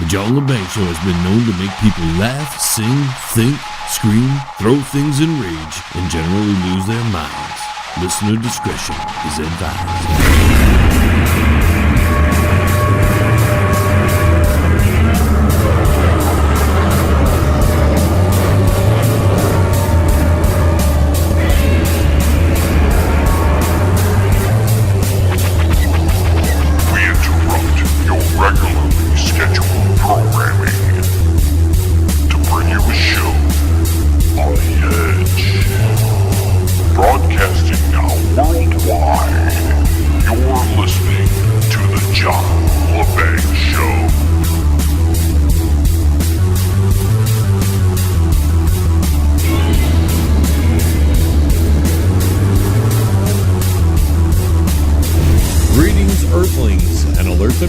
The John LeBang Show has been known to make people laugh, sing, think, scream, throw things in rage, and generally lose their minds. Listener discretion is advised.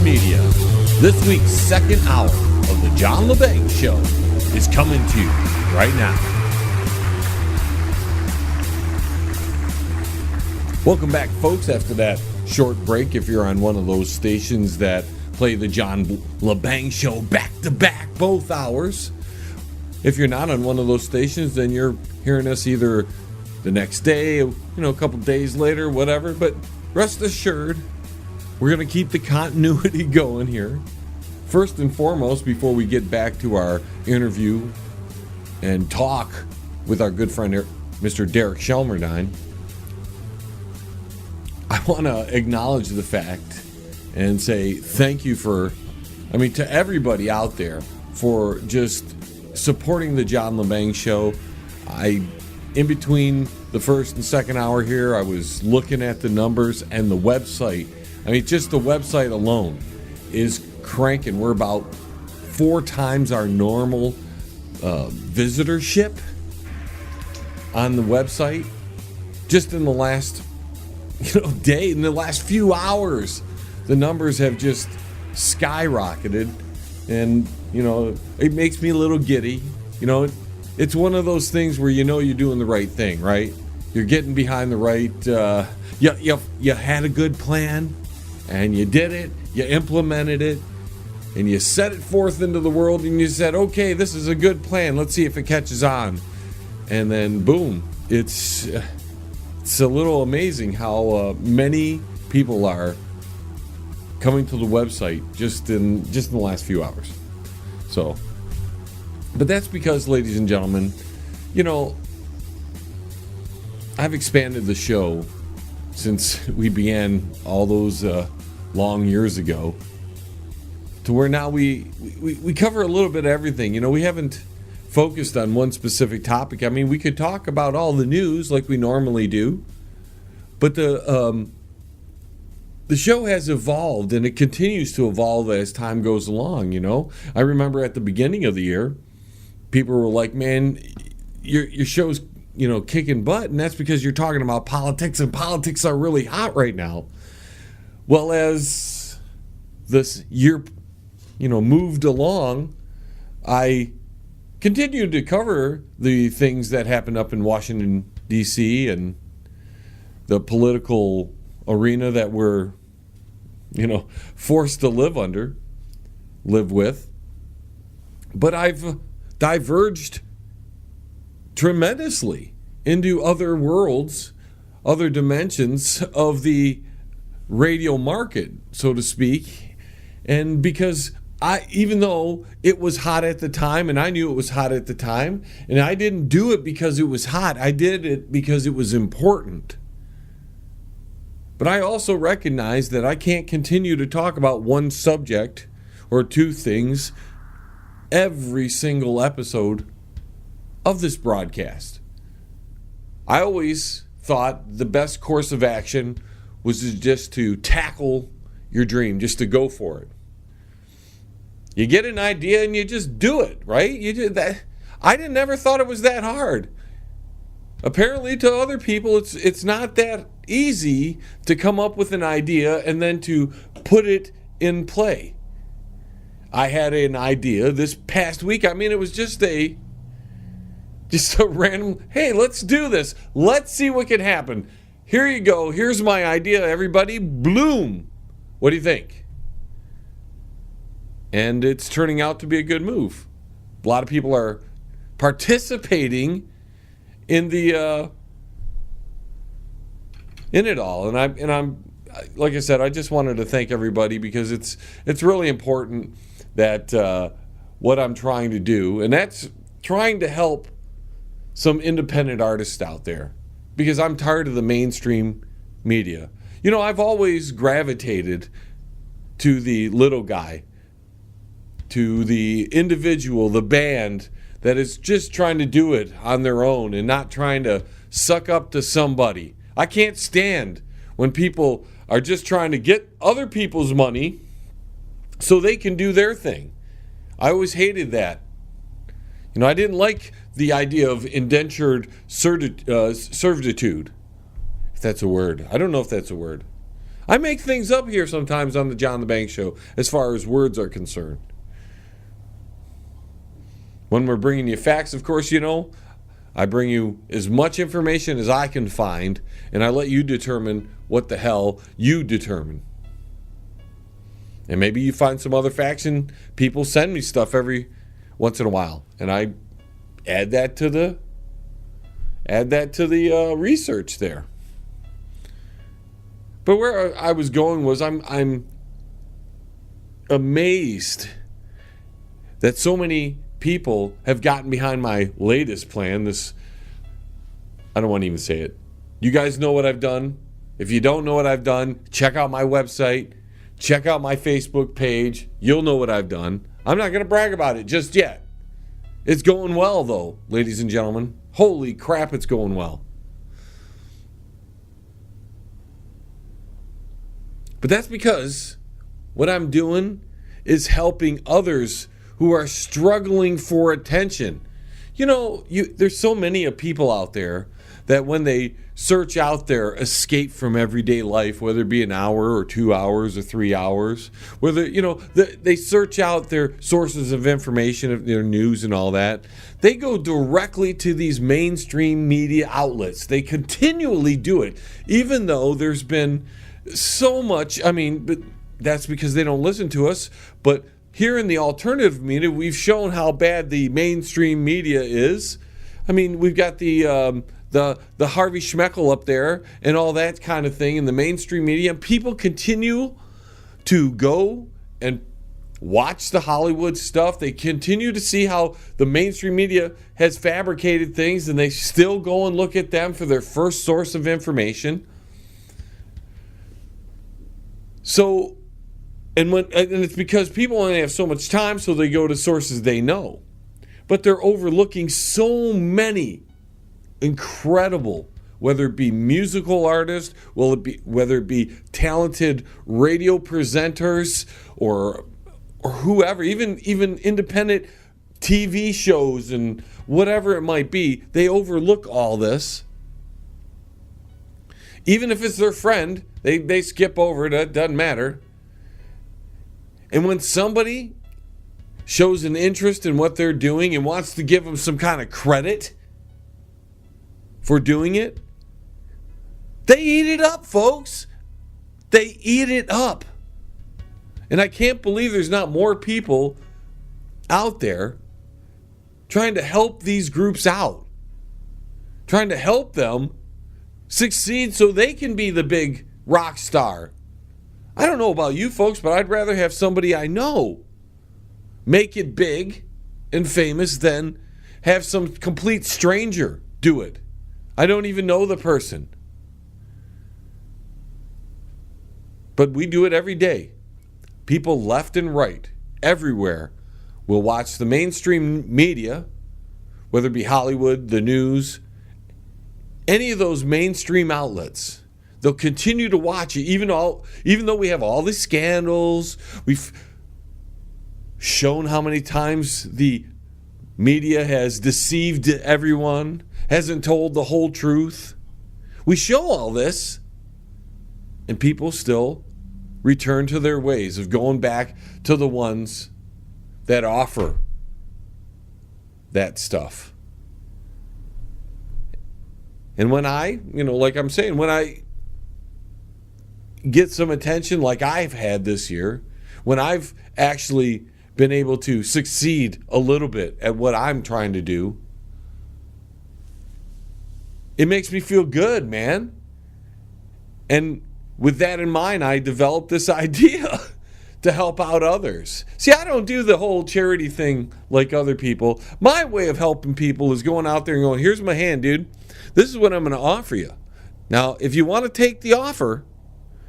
Media. This week's second hour of the John LeBang Show is coming to you right now. Welcome back, folks, after that short break. If you're on one of those stations that play the John LeBang Show back to back both hours. If you're not on one of those stations, then you're hearing us either the next day, a couple days later, whatever. But rest assured, we're going to keep the continuity going here. First and foremost, before we get back to our interview and talk with our good friend, Mr. Derek Shelmerdine, I want to acknowledge the fact and say thank you to everybody out there for just supporting the John LeBang Show. In between the first and second hour here, I was looking at the numbers and the website. Just the website alone is cranking. We're about 4 times our normal visitorship on the website. Just in the last day, in the last few hours, the numbers have just skyrocketed. And, it makes me a little giddy. It's one of those things where you're doing the right thing, right? You're getting behind the right, you had a good plan. And you did it, you implemented it, and you set it forth into the world, and you said, okay, this is a good plan. Let's see if it catches on. And then, boom, it's a little amazing how many people are coming to the website just in the last few hours. So, but that's because, ladies and gentlemen, I've expanded the show since we began all those long years ago, to where now we cover a little bit of everything. We haven't focused on one specific topic. We could talk about all the news like we normally do, but the show has evolved, and it continues to evolve as time goes along. I remember at the beginning of the year, people were like, "Man, your show's kicking butt," and that's because you're talking about politics, and politics are really hot right now. Well, as this year, moved along, I continued to cover the things that happened up in Washington, D.C. and the political arena that we're, forced to live with. But I've diverged tremendously into other worlds, other dimensions of the radio market, so to speak. And because even though it was hot at the time, and I knew it was hot at the time, and I didn't do it because it was hot, I did it because it was important. But I also recognize that I can't continue to talk about one subject or two things every single episode of this broadcast. I always thought the best course of action was just to tackle your dream, just to go for it. You get an idea and you just do it, right? You did that. I never thought it was that hard. Apparently, to other people, it's not that easy to come up with an idea and then to put it in play. I had an idea this past week. It was just a random, hey, let's do this. Let's see what can happen. Here you go. Here's my idea, everybody. Bloom. What do you think? And it's turning out to be a good move. A lot of people are participating in the in it all, and I'm like I said, I just wanted to thank everybody because it's really important that what I'm trying to do, and that's trying to help some independent artists out there, because I'm tired of the mainstream media. You know, I've always gravitated to the little guy, to the individual, the band that is just trying to do it on their own and not trying to suck up to somebody. I can't stand when people are just trying to get other people's money so they can do their thing. I always hated that. You know, I didn't like the idea of indentured servitude, if that's a word. I don't know if that's a word. I make things up here sometimes on the John LeBang Show as far as words are concerned. When we're bringing you facts, of course, you know, I bring you as much information as I can find, and I let you determine what the hell you determine. And maybe you find some other facts, and people send me stuff every once in a while, and I add that to the research there. But where I was going was I'm amazed that so many people have gotten behind my latest plan. This, I don't want to even say it. You guys know what I've done. If you don't know what I've done, check out my website, check out my Facebook page. You'll know what I've done. I'm not going to brag about it just yet. It's going well, though, ladies and gentlemen. Holy crap, it's going well. But that's because what I'm doing is helping others who are struggling for attention. You know, there's so many people out there that when they search out their escape from everyday life, whether it be an hour or 2 hours or 3 hours, whether, you know, they search out their sources of information, their news and all that, they go directly to these mainstream media outlets. They continually do it, even though there's been so much, but that's because they don't listen to us, but here in the alternative media, we've shown how bad the mainstream media is. I mean, we've got the Harvey Schmeckel up there and all that kind of thing in the mainstream media. And people continue to go and watch the Hollywood stuff. They continue to see how the mainstream media has fabricated things, and they still go and look at them for their first source of information. So, and it's because people only have so much time, so they go to sources they know. But they're overlooking so many incredible, whether it be musical artists, whether it be talented radio presenters or whoever, even independent TV shows and whatever it might be, they overlook all this. Even if it's their friend, they skip over it. It doesn't matter. And when somebody shows an interest in what they're doing and wants to give them some kind of credit for doing it, they eat it up, folks. They eat it up. And I can't believe there's not more people out there trying to help these groups out, trying to help them succeed so they can be the big rock star. I don't know about you folks, but I'd rather have somebody I know make it big and famous than have some complete stranger do it. I don't even know the person. But we do it every day. People left and right, everywhere, will watch the mainstream media, whether it be Hollywood, the news, any of those mainstream outlets. They'll continue to watch it, even though we have all these scandals. We've shown how many times the media has deceived everyone, hasn't told the whole truth. We show all this, and people still return to their ways of going back to the ones that offer that stuff. And when like I'm saying, when I get some attention like I've had this year, when I've actually been able to succeed a little bit at what I'm trying to do, it makes me feel good, man. And with that in mind, I developed this idea to help out others. See, I don't do the whole charity thing like other people. My way of helping people is going out there and going, here's my hand, dude. This is what I'm going to offer you. Now, if you want to take the offer,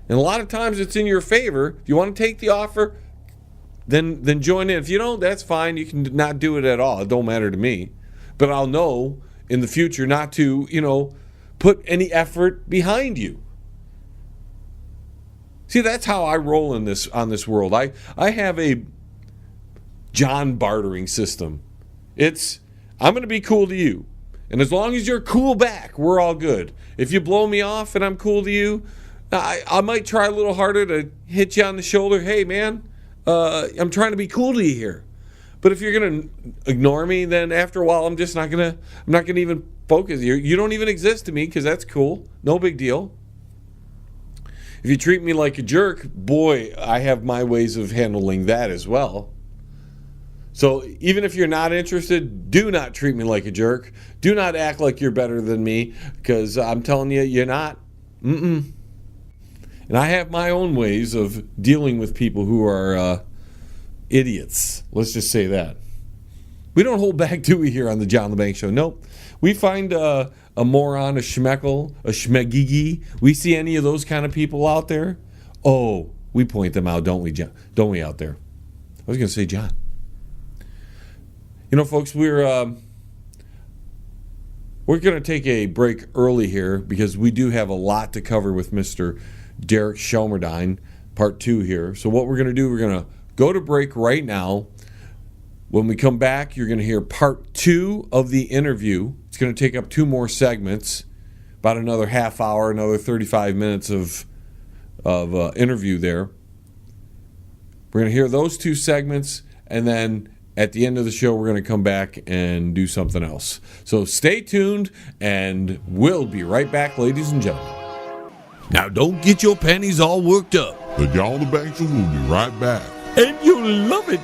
and a lot of times it's in your favor, if you want to take the offer, then join in. If you don't, that's fine. You can not do it at all. It don't matter to me. But I'll know in the future not to, put any effort behind you. See, that's how I roll on this world. I have a John bartering system. I'm going to be cool to you. And as long as you're cool back, we're all good. If you blow me off and I'm cool to you, I might try a little harder to hit you on the shoulder. Hey, man, I'm trying to be cool to you here. But if you're going to ignore me, then after a while, I'm not going to even focus. You don't even exist to me because that's cool. No big deal. If you treat me like a jerk, boy, I have my ways of handling that as well. So even if you're not interested, do not treat me like a jerk. Do not act like you're better than me, because I'm telling you, you're not. And I have my own ways of dealing with people who are idiots. Let's just say that. We don't hold back, do we, here on the John LeBang Show? Nope. We find a moron, a schmeckel, a schmegigi. We see any of those kind of people out there, we point them out, don't we, John? Don't we out there? I was going to say John. Folks, we're going to take a break early here because we do have a lot to cover with Mr. Derek Shelmerdine, part 2 here. So what we're going to do, we're going to go to break right now. When we come back, you're going to hear part 2 of the interview. It's going to take up 2 more segments, about another half hour, another 35 minutes of interview there. We're going to hear those 2 segments, and then at the end of the show, we're going to come back and do something else. So stay tuned, and we'll be right back, ladies and gentlemen. Now, don't get your panties all worked up. The John LeBang Show will be right back. And you'll love it.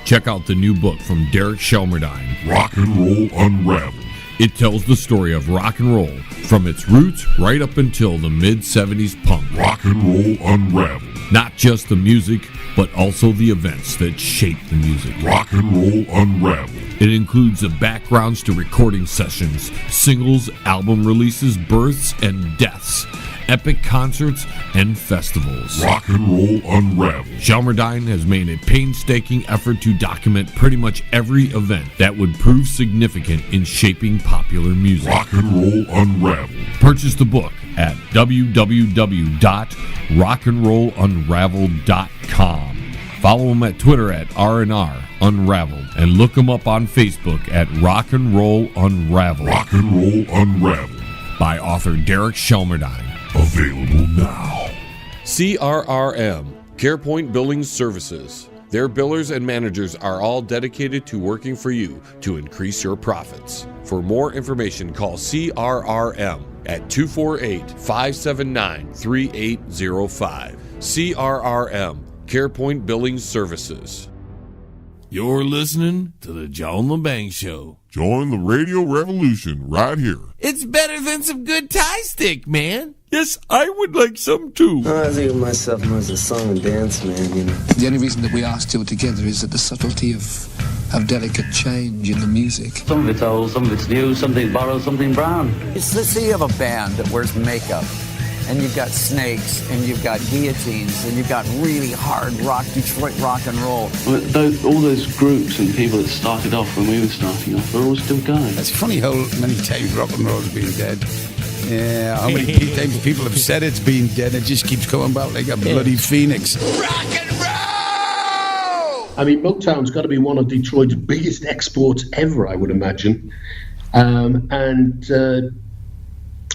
Check out the new book from Derek Shelmerdine, Rock and Roll Unraveled. It tells the story of rock and roll from its roots right up until the mid-'70s punk. Rock and Roll Unraveled. Not just the music, but also the events that shaped the music. Rock and Roll Unraveled. It includes the backgrounds to recording sessions, singles, album releases, births, and deaths, epic concerts, and festivals. Rock and Roll Unraveled. Shelmerdine has made a painstaking effort to document pretty much every event that would prove significant in shaping popular music. Rock and Roll Unraveled. Purchase the book at www.rockandrollunraveled.com. Follow him at Twitter at R&R Unraveled, and look him up on Facebook at Rock and Roll Unraveled. Rock and Roll Unraveled. By author Derek Shelmerdine. Available now. CRRM, CarePoint Billing Services. Their billers and managers are all dedicated to working for you to increase your profits. For more information, call CRRM at 248-579-3805. CRRM, CarePoint Billing Services. You're listening to the John LeBang Show. Join the radio revolution right here. It's better than some good Thai stick, man. Yes, I would like some too. I think of myself more as a song and dance man, The only reason that we are still together is that the subtlety of delicate change in the music. Some of it's old, some of it's new, something borrowed, something brown. Let's say you have a band that wears makeup, and you've got snakes, and you've got guillotines, and you've got really hard rock, Detroit rock and roll. All those groups and people that started off when we were starting off, they're all still going. It's funny how many times rock and roll's been dead. Yeah, how many times people have said it's been dead, it just keeps coming back like a bloody phoenix. Rock and roll! I mean, Motown's got to be one of Detroit's biggest exports ever, I would imagine.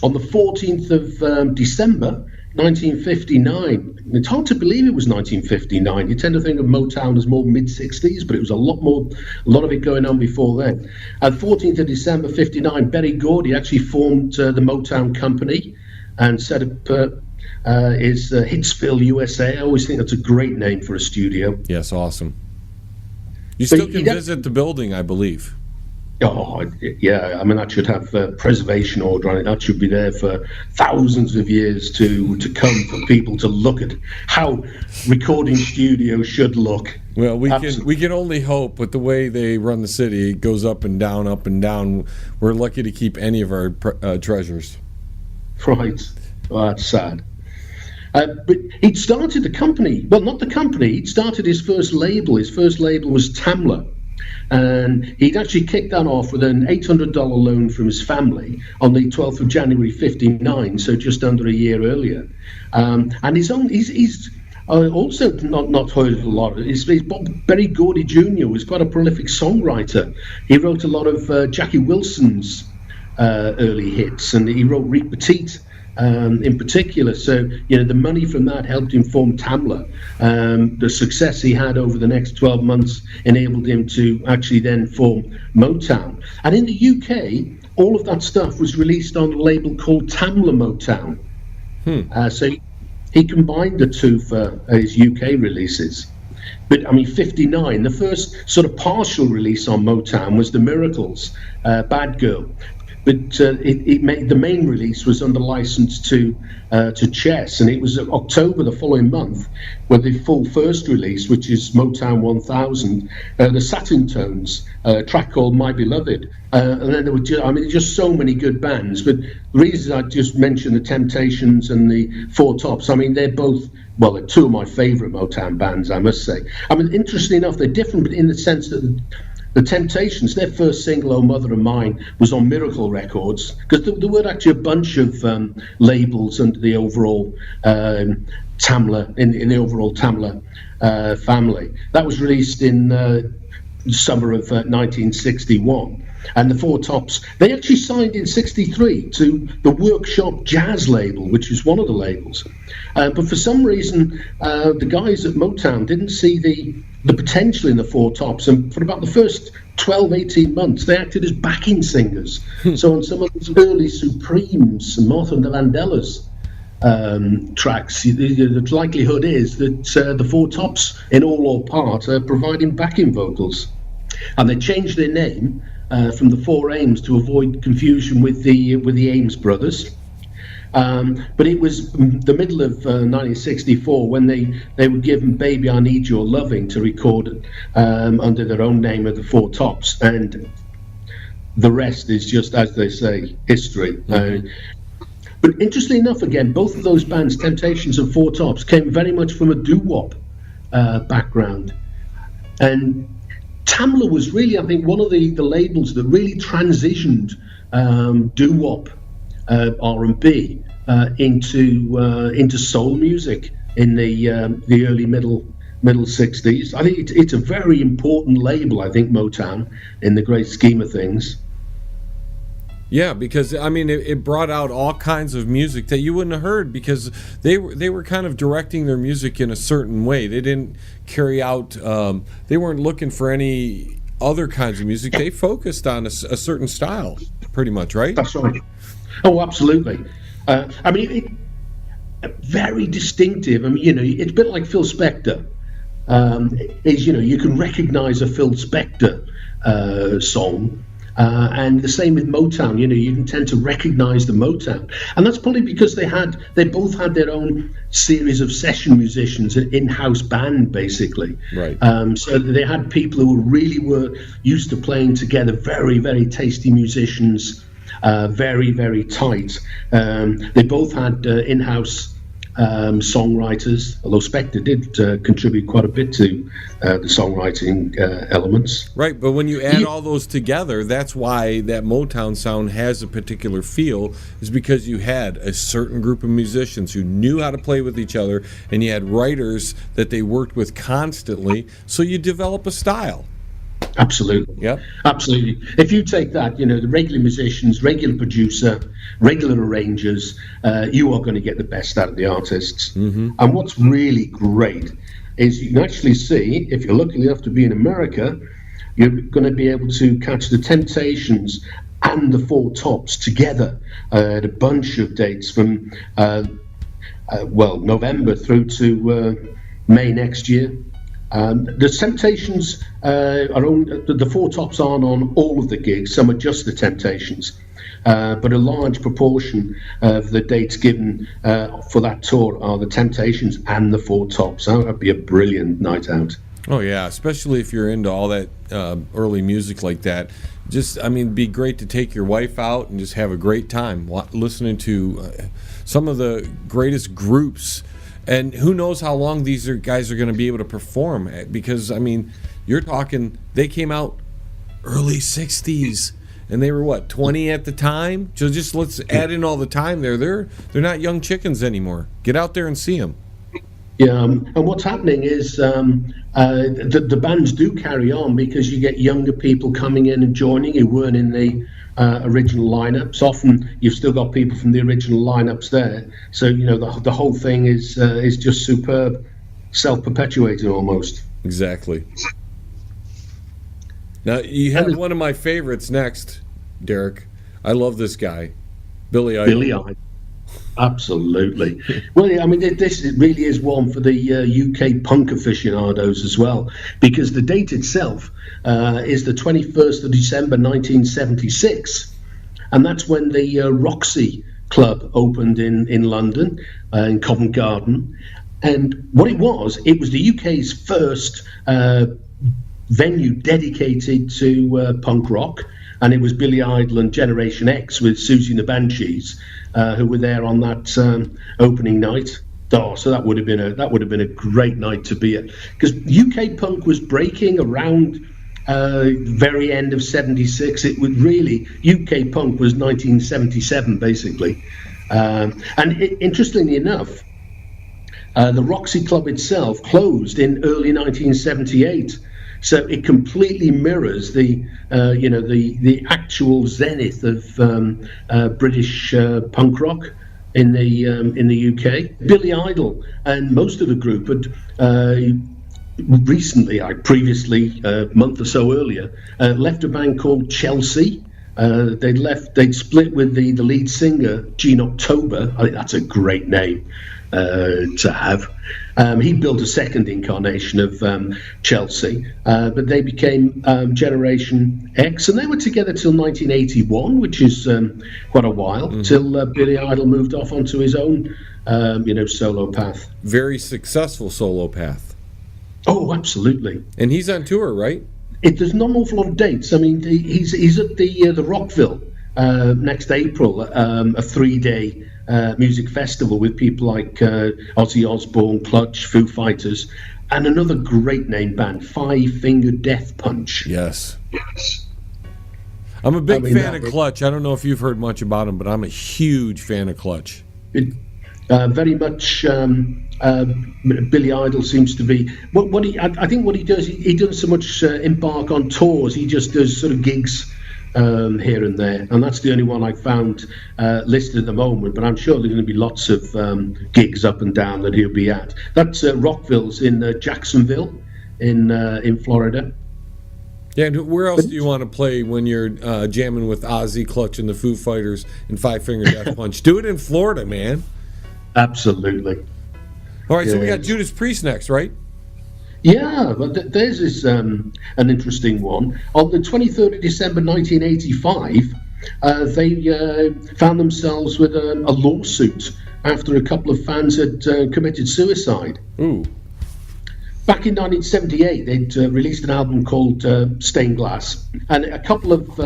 On the 14th of December, 1959, it's hard to believe it was 1959. You tend to think of Motown as more mid-60s, but it was a lot of it going on before then. At 14th of December, 59, Berry Gordy actually formed the Motown Company and set up his Hitsville, USA. I always think that's a great name for a studio. Yes, awesome. You still can visit the building, I believe. Oh, yeah. I mean, that should have a preservation order on it. That should be there for thousands of years to come for people to look at how recording studios should look. Well, we can only hope with the way they run the city. It goes up and down, up and down. We're lucky to keep any of our treasures. Right. Well, that's sad. But he'd started the company. Well, not the company. He'd started his first label. His first label was Tamla. And he'd actually kicked that off with an $800 loan from his family on the 12th of January, 59, so just under a year earlier. And he's also not heard a lot. Berry Gordy Jr. was quite a prolific songwriter. He wrote a lot of Jackie Wilson's early hits, and he wrote Rick Petite in particular. So, the money from that helped him form Tamla. The success he had over the next 12 months enabled him to actually then form Motown. And in the UK, all of that stuff was released on a label called Tamla Motown. So he combined the two for his UK releases. But, 59, the first sort of partial release on Motown was The Miracles, Bad Girl. But it made the main release was under license to Chess, and it was October the following month where the full first release, which is Motown 1000, the Satin Tones, a track called My Beloved, and then there were just so many good bands. But the reason I just mentioned the Temptations and the Four Tops, they're both, well, they're two of my favourite Motown bands, I must say. Interestingly enough, they're different, but in the sense that the Temptations, their first single, Oh Mother of Mine, was on Miracle Records, because there were actually a bunch of labels under the overall Tamla, in the overall Tamla family. That was released in the summer of 1961. And the Four Tops, they actually signed in 63 to the Workshop Jazz label, which is one of the labels. But for some reason, the guys at Motown didn't see the potential in the Four Tops, and for about the first 12, 18 months, they acted as backing singers. So on some of those early Supremes and Martha and the Vandellas tracks, the likelihood is that the Four Tops, in all or part, are providing backing vocals. And they changed their name from the Four Ames to avoid confusion with the Ames brothers. But it was the middle of 1964 when they were given Baby I Need Your Loving to record under their own name of the Four Tops, and the rest is just, as they say, history. But interestingly enough, again, both of those bands, Temptations and Four Tops, came very much from a doo-wop background. And Tamla was really, I think, one of the labels that really transitioned doo-wop R&B into soul music in the early middle 60s. I think it's a very important label, I think, Motown, in the great scheme of things. Yeah, because it brought out all kinds of music that you wouldn't have heard, because they were kind of directing their music in a certain way. They didn't carry out. They weren't looking for any other kinds of music. They focused on a certain style, pretty much, right? That's right. Oh, absolutely. Very distinctive. It's a bit like Phil Spector. You can recognize a Phil Spector song. And the same with Motown, you can tend to recognize the Motown. And that's probably because they both had their own series of session musicians, an in-house band, basically. Right. So they had people who really were used to playing together, very, very tasty musicians, very, very tight. They both had in-house songwriters, although Spector did contribute quite a bit to the songwriting elements. Right, but when you add all those together, that's why that Motown sound has a particular feel, is because you had a certain group of musicians who knew how to play with each other, and you had writers that they worked with constantly, so you develop a style. Absolutely. Yep. Absolutely. If you take that, the regular musicians, regular producer, regular arrangers, you are going to get the best out of the artists. Mm-hmm. And what's really great is you can actually see, if you're lucky enough to be in America, you're going to be able to catch the Temptations and the Four Tops together at a bunch of dates from, November through to May next year. The Temptations the Four Tops aren't on all of the gigs. Some are just the Temptations, but a large proportion of the dates given for that tour are the Temptations and the Four Tops. That would be a brilliant night out. Oh yeah, especially if you're into all that early music like that. Just, I mean, it'd be great to take your wife out and just have a great time listening to some of the greatest groups. And who knows how long these guys are going to be able to perform? Because, I mean, you're talking, they came out early 60s, and they were, what, 20 at the time? So just let's add in all the time there. They're not young chickens anymore. Get out there and see them. Yeah, and what's happening is the bands do carry on because you get younger people coming in and joining who weren't in the original lineups. Often you've still got people from the original lineups there. So, you know, the whole thing is just superb, self-perpetuating almost. Exactly. Now, you have one of my favorites next, Derek. I love this guy, Billy Idol. Billy Idol. Absolutely. Well, I mean, this really is one for the UK punk aficionados as well, because the date itself is the 21st of December 1976, and that's when the Roxy Club opened in London, in Covent Garden. And what it was the UK's first venue dedicated to punk rock. And it was Billy Idol and Generation X with Susie and the Banshees who were there on that opening night. Oh, so that would have been a great night to be at, because UK punk was breaking around very end of '76. It would really, UK punk was 1977 basically, interestingly enough, the Roxy Club itself closed in early 1978. So it completely mirrors the actual zenith of British punk rock in the UK. Billy Idol and most of the group had previously a month or so earlier left a band called Chelsea. They'd split with the lead singer Gene October. I think that's a great name to have. He built a second incarnation of Chelsea, but they became Generation X, and they were together till 1981, which is quite a while, till Billy Idol moved off onto his own, solo path. Very successful solo path. Oh, absolutely. And he's on tour, right? There's not an awful lot of dates. I mean, he's at the Rockville next April, a 3-day music festival with people like Ozzy Osbourne, Clutch, Foo Fighters, and another great name band, Five Finger Death Punch. Yes. I'm a big fan of Clutch. I don't know if you've heard much about them, but I'm a huge fan of Clutch. Very much Billy Idol seems to be I think what he does, he doesn't so much embark on tours. He just does sort of gigs here and there, and that's the only one I found listed at the moment, but I'm sure there's going to be lots of gigs up and down that he'll be at. That's Rockville's in Jacksonville in Florida. Yeah, and where else do you want to play when you're jamming with Ozzy, Clutch, and the Foo Fighters and Five Finger Death Punch? Do it in Florida, man. Absolutely. All right, so we got Judas Priest next, right? Yeah, but there's this an interesting one. On the 23rd of December 1985, they found themselves with a lawsuit after a couple of fans had committed suicide. Ooh. Back in 1978, they'd released an album called Stained Glass, and a couple of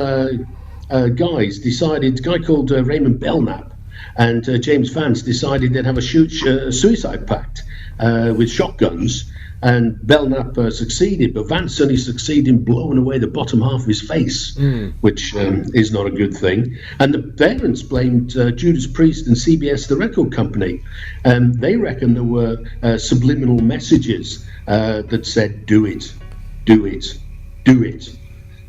guys decided, a guy called Raymond Belknap and James Vance decided they'd have a suicide pact with shotguns. And Belknap succeeded, but Vance only succeeded in blowing away the bottom half of his face, which is not a good thing. And the parents blamed Judas Priest and CBS, the record company. They reckon there were subliminal messages that said, do it, do it, do it.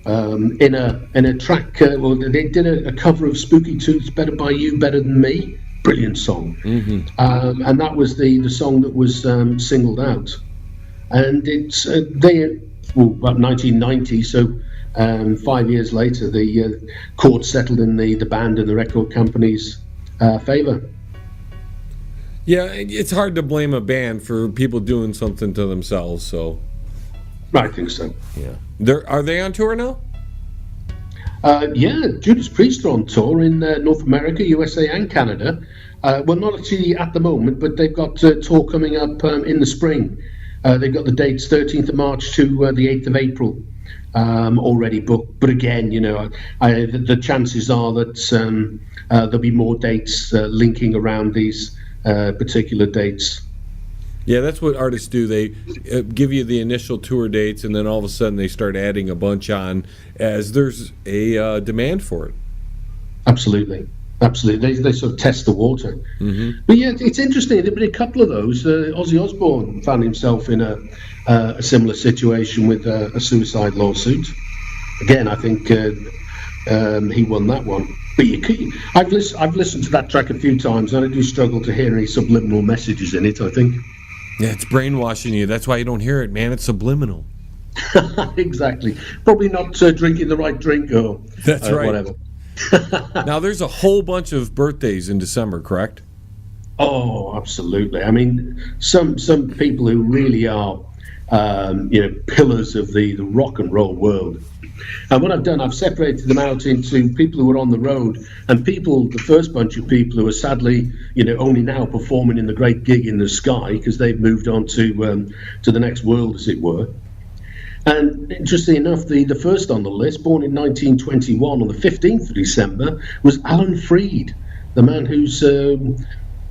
In a track, they did a cover of Spooky Tooth's Better By You, Better Than Me. Brilliant song. And that was the song that was singled out. And it's about 1990, so 5 years later, the court settled in the band and the record company's favor. Yeah, it's hard to blame a band for people doing something to themselves. So I think so. Yeah. Are they on tour now? Yeah, Judas Priest are on tour in North America, USA, and Canada. Well, not actually at the moment, but they've got a tour coming up in the spring. They've got the dates 13th of March to the 8th of April already booked. But again, the chances are that there'll be more dates linking around these particular dates. Yeah, that's what artists do. They give you the initial tour dates, and then all of a sudden they start adding a bunch on as there's a demand for it. Absolutely. They sort of test the water. Mm-hmm. But yeah, it's interesting. There've been a couple of those. Ozzy Osbourne found himself in a similar situation with a suicide lawsuit. Again, I think he won that one. But I've listened to that track a few times, and I do struggle to hear any subliminal messages in it, I think. Yeah, it's brainwashing you. That's why you don't hear it, man. It's subliminal. Exactly. Probably not drinking the right drink or that's right. Whatever. Now, there's a whole bunch of birthdays in December, correct? Oh, absolutely. I mean, some people who really are, pillars of the rock and roll world. And what I've done, I've separated them out into people who are on the road and the first bunch of people who are sadly, only now performing in the great gig in the sky because they've moved on to the next world, as it were. And interestingly enough, the first on the list, born in 1921 on the 15th of December, was Alan Freed, the man who's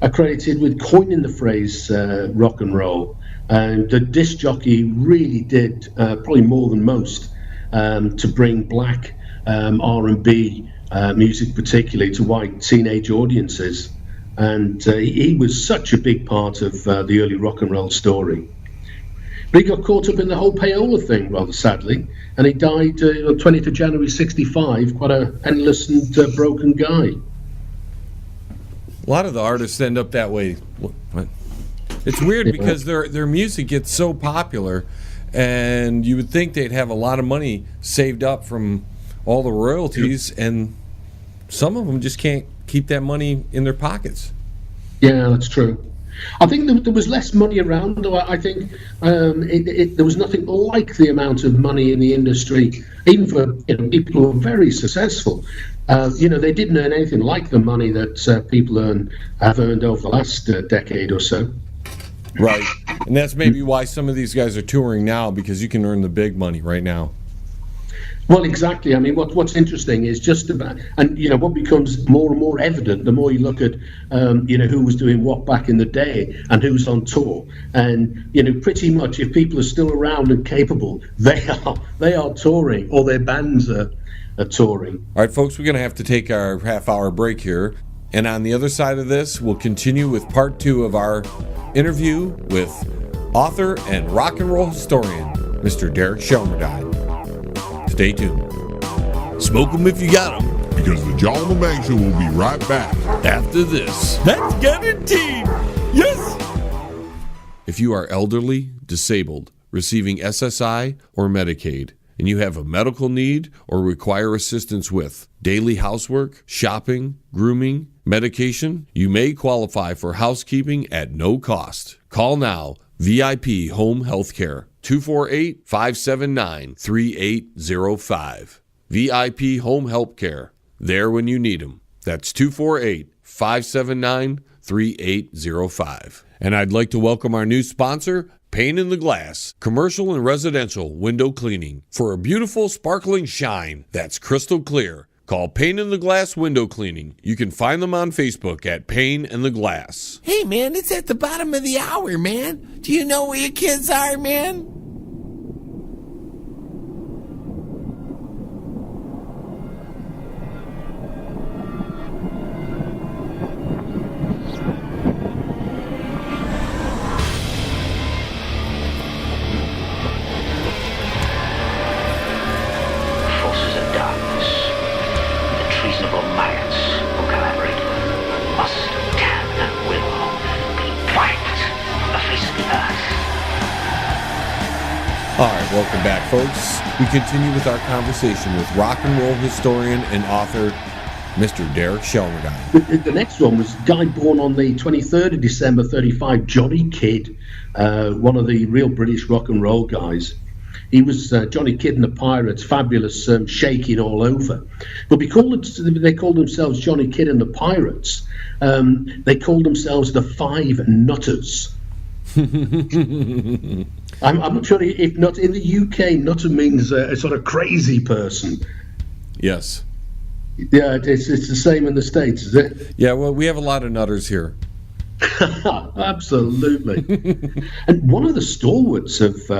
accredited with coining the phrase rock and roll. And the disc jockey really did probably more than most to bring black R&B music particularly to white teenage audiences. And he was such a big part of the early rock and roll story. But he got caught up in the whole payola thing, rather sadly, and he died 20th of January 65, quite a penniless and broken guy. A lot of the artists end up that way. It's weird because their music gets so popular, and you would think they'd have a lot of money saved up from all the royalties, and some of them just can't keep that money in their pockets. Yeah, that's true. I think there was less money around, though. I think there was nothing like the amount of money in the industry, even for people who are very successful. They didn't earn anything like the money that people have earned over the last decade or so. Right, and that's maybe why some of these guys are touring now, because you can earn the big money right now. Well, exactly. I mean, what's interesting is just about, and what becomes more and more evident the more you look at, who was doing what back in the day and who's on tour, and pretty much if people are still around and capable, they are touring, or their bands are touring. All right, folks, we're going to have to take our half-hour break here, and on the other side of this, we'll continue with part 2 of our interview with author and rock and roll historian, Mr. Derek Shelmerdine. Stay tuned. Smoke them if you got them. Because the John LeBang Show will be right back after this. That's guaranteed. Yes. If you are elderly, disabled, receiving SSI or Medicaid, and you have a medical need or require assistance with daily housework, shopping, grooming, medication, you may qualify for housekeeping at no cost. Call now. VIP Home Healthcare. 248-579-3805. VIP Home Help Care. There when you need them. That's 248-579-3805. And I'd like to welcome our new sponsor, Pane in the Glass, commercial and residential window cleaning. For a beautiful, sparkling shine that's crystal clear, call Pane in the Glass Window Cleaning. You can find them on Facebook at Pane in the Glass. Hey, man, it's at the bottom of the hour, man. Do you know where your kids are, man? Welcome back, folks. We continue with our conversation with rock and roll historian and author, Mr. Derek Shelmerdine. The next one was a guy born on the 23rd of December 35, Johnny Kidd, one of the real British rock and roll guys. He was Johnny Kidd and the Pirates, fabulous, shaking all over. But they called themselves Johnny Kidd and the Pirates. They called themselves the Five Nutters. I'm not sure if not in the UK, nutter means a sort of crazy person. Yes. Yeah, it's the same in the States, is it? Yeah, well, we have a lot of nutters here. Absolutely. And one of the stalwarts of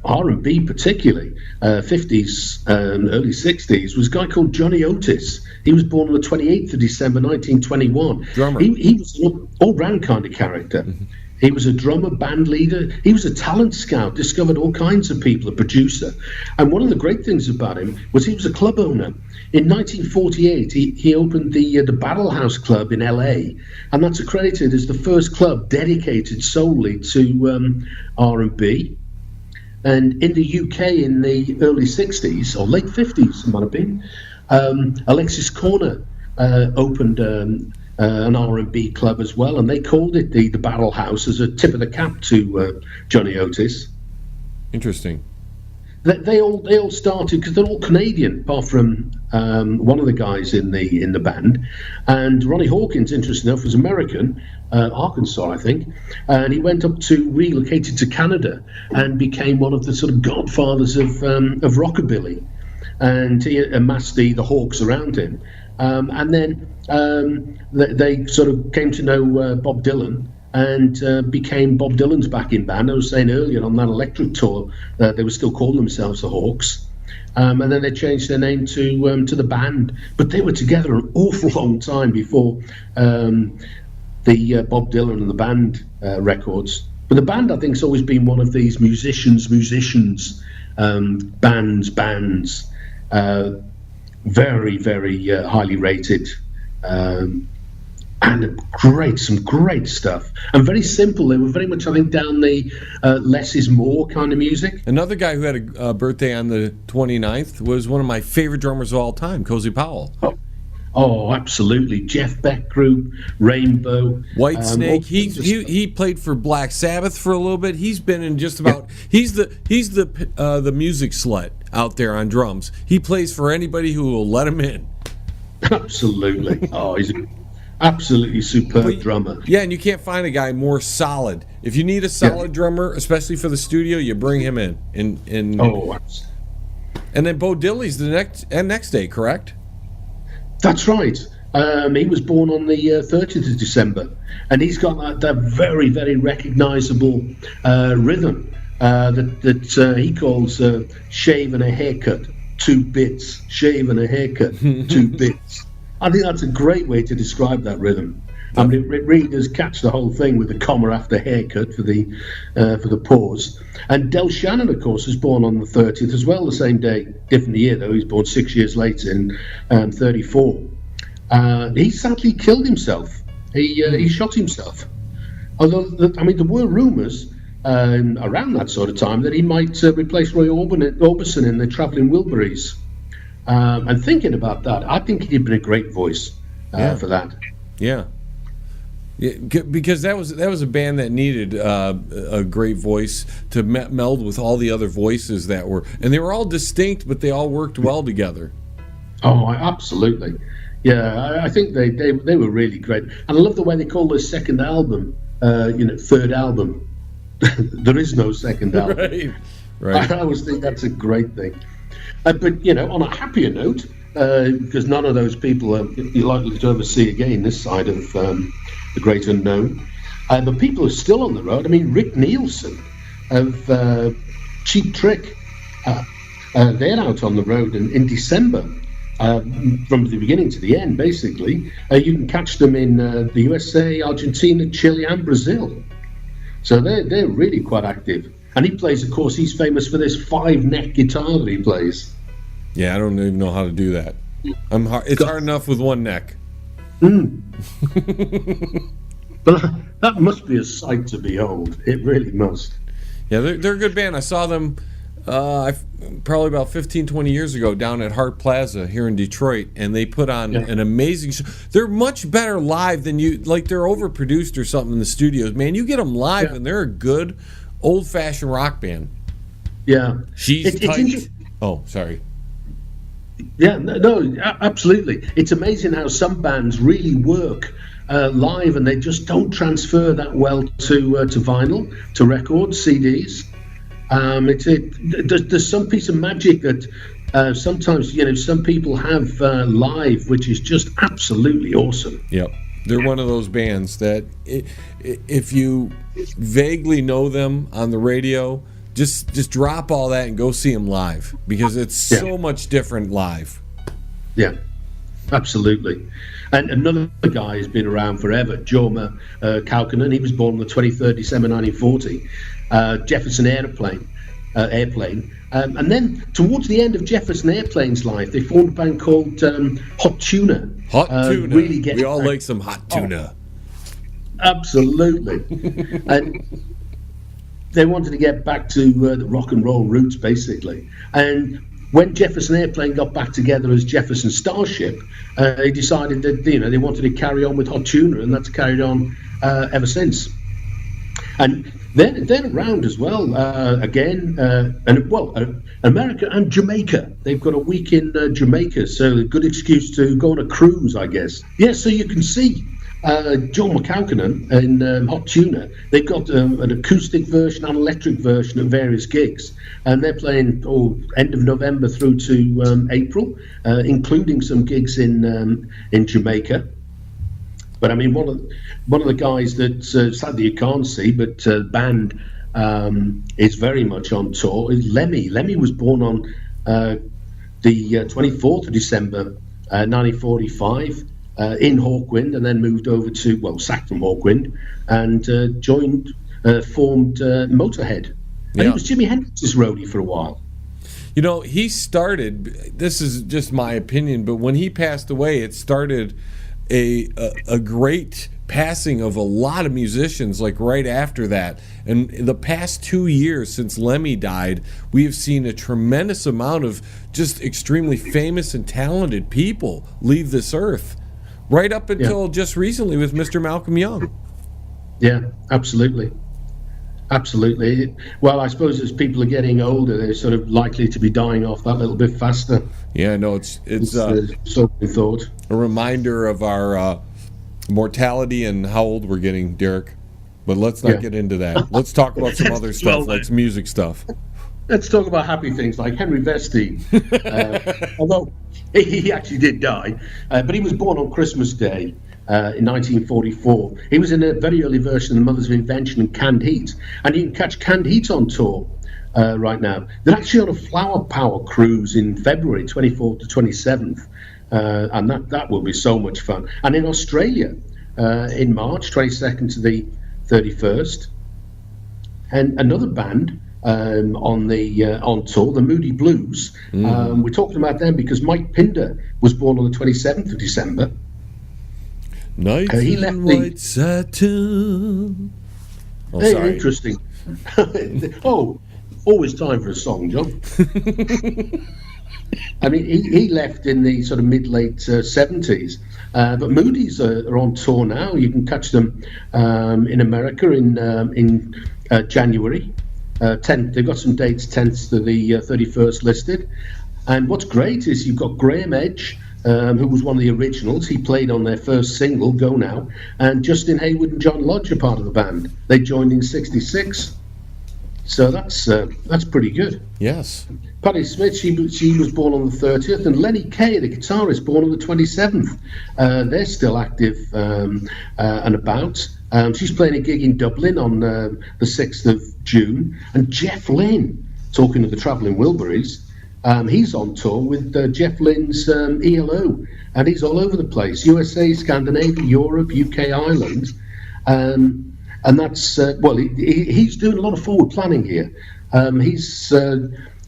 R&B, particularly 50s and early 60s, was a guy called Johnny Otis. He was born on the 28th of December 1921. Drummer. He was an all-round kind of character. He was a drummer, band leader. He was a talent scout, discovered all kinds of people, a producer. And one of the great things about him was he was a club owner. In 1948, he opened the Battle House Club in LA, and that's accredited as the first club dedicated solely to R&B. And in the UK in the early 60s, or late 50s, it might have been, Alexis Corner opened an R&B club as well, and they called it the Battle House as a tip of the cap to Johnny Otis. Interesting. They all started because they're all Canadian, apart from one of the guys in the band. And Ronnie Hawkins, interesting enough, was American, Arkansas, I think, and he went up to relocated to Canada and became one of the sort of godfathers of rockabilly, and he amassed the Hawks around him. And then they sort of came to know Bob Dylan and became Bob Dylan's backing band. I was saying earlier on that Electric tour, they were still calling themselves the Hawks. And then they changed their name to the band. But they were together an awful long time before the Bob Dylan and the band records. But the band, I think, has always been one of these musicians, bands. Very, very highly rated, and some great stuff, and very simple. They were very much, I think, down the less is more kind of music. Another guy who had a birthday on the 29th was one of my favorite drummers of all time, Cozy Powell. Oh, absolutely. Jeff Beck Group, Rainbow, Whitesnake. He played for Black Sabbath for a little bit. He's been in just about. He's the music slut out there on drums. He plays for anybody who will let him in. Absolutely. Oh, he's an absolutely superb drummer. Yeah, and you can't find a guy more solid. If you need a solid drummer, especially for the studio, you bring him in. And then Bo Diddley's the next day, correct? That's right. He was born on the 30th of December, and he's got that very, very recognisable rhythm that he calls shave and a haircut, 2 bits. Shave and a haircut, 2 bits. I think that's a great way to describe that rhythm. I mean, it really does catch the whole thing with the comma after haircut for the pause. And Del Shannon, of course, was born on the 30th as well, the same day, different year though. He's born 6 years later in 34. He sadly killed himself. He shot himself. Although, there were rumours around that sort of time that he might replace Roy Orbison in the Travelling Wilburys. And thinking about that, I think he'd have been a great voice for that. Yeah. Yeah, because that was a band that needed a great voice to meld with all the other voices that were, and they were all distinct, but they all worked well together. Oh, absolutely. Yeah, I think they were really great, and I love the way they call their second album, third album. There is no second album. Right. I always think that's a great thing. But on a happier note, because none of those people you're likely to ever see again this side of the great unknown. But people are still on the road. I mean, Rick Nielsen of Cheap Trick, they're out on the road in December, from the beginning to the end, basically. You can catch them in the USA, Argentina, Chile, and Brazil. So they're really quite active. And he plays, of course, he's famous for this 5-neck guitar that he plays. Yeah, I don't even know how to do that. It's hard enough with one neck. But that must be a sight to behold. It really must. Yeah, they're a good band. I saw them probably about 15, 20 years ago down at Hart Plaza here in Detroit, and they put on an amazing show. They're much better live than they're overproduced or something in the studios. Man, you get them live, and they're a good, old-fashioned rock band. Yeah. She's tight. Interesting. Oh, sorry. Yeah, no, absolutely. It's amazing how some bands really work live, and they just don't transfer that well to vinyl, to records, CDs. There's some piece of magic that sometimes some people have live, which is just absolutely awesome. Yep, they're one of those bands that if you vaguely know them on the radio, just drop all that and go see them live, because it's so much different live. Yeah, absolutely. And another guy who's been around forever, Jorma Kaukonen. He was born on the 23rd December 1940. Jefferson Airplane. And then towards the end of Jefferson Airplane's life, they formed a band called Hot Tuna. Hot Tuna. Really we all like some hot tuna. Absolutely. And they wanted to get back to the rock and roll roots, basically. And when Jefferson Airplane got back together as Jefferson Starship, they decided that they wanted to carry on with Hot Tuna, and that's carried on ever since. And they're around as well. America and Jamaica. They've got a week in Jamaica, so a good excuse to go on a cruise, I guess. Yeah, so you can see John McCaukenan in Hot Tuna. They've got an acoustic version and electric version at various gigs, and they're playing end of November through to April, including some gigs in Jamaica. But I mean, one of the guys that sadly you can't see, but the band is very much on tour, is Lemmy. Lemmy was born on the 24th of December 1945 in Hawkwind, and then moved over to, sacked from Hawkwind, and formed Motorhead. And he was Jimi Hendrix's roadie for a while. He started, this is just my opinion, but when he passed away, it started a great passing of a lot of musicians, like right after that. And in the past 2 years since Lemmy died, we have seen a tremendous amount of just extremely famous and talented people leave this earth, right up until just recently with Mr. Malcolm Young. Yeah, absolutely. Absolutely. Well, I suppose as people are getting older, they're sort of likely to be dying off that little bit faster. Yeah, no, it's so we thought. A reminder of our mortality and how old we're getting, Derek. But let's not get into that. Let's talk about some other stuff, like some music stuff. Let's talk about happy things like Henry Vestine. Although he actually did die, but he was born on Christmas Day. In 1944. He was in a very early version of The Mothers of Invention and Canned Heat, and you can catch Canned Heat on tour right now. They're actually on a Flower Power cruise in February 24th to 27th, and that will be so much fun. And in Australia in March 22nd to the 31st, and another band on tour, the Moody Blues. We're talking about them because Mike Pinder was born on the 27th of December. Night in white satin. Oh, sorry. Interesting. Always time for a song, John. I mean, he left in the sort of mid-late 70s, but Moody's are on tour now. You can catch them in America in January. 10th. They've got some dates, 10th to the 31st listed. And what's great is you've got Graham Edge, who was one of the originals. He played on their first single, Go Now, and Justin Hayward and John Lodge are part of the band. They joined in '66, so that's pretty good. Yes. Patti Smith, she was born on the 30th, and Lenny Kaye, the guitarist, born on the 27th. They're still active and about. She's playing a gig in Dublin on the 6th of June, and Jeff Lynne, talking to the Travelling Wilburys. He's on tour with Jeff Lynne's ELO, and he's all over the place: USA, Scandinavia, Europe, UK, Ireland, and that's he's doing a lot of forward planning here. He's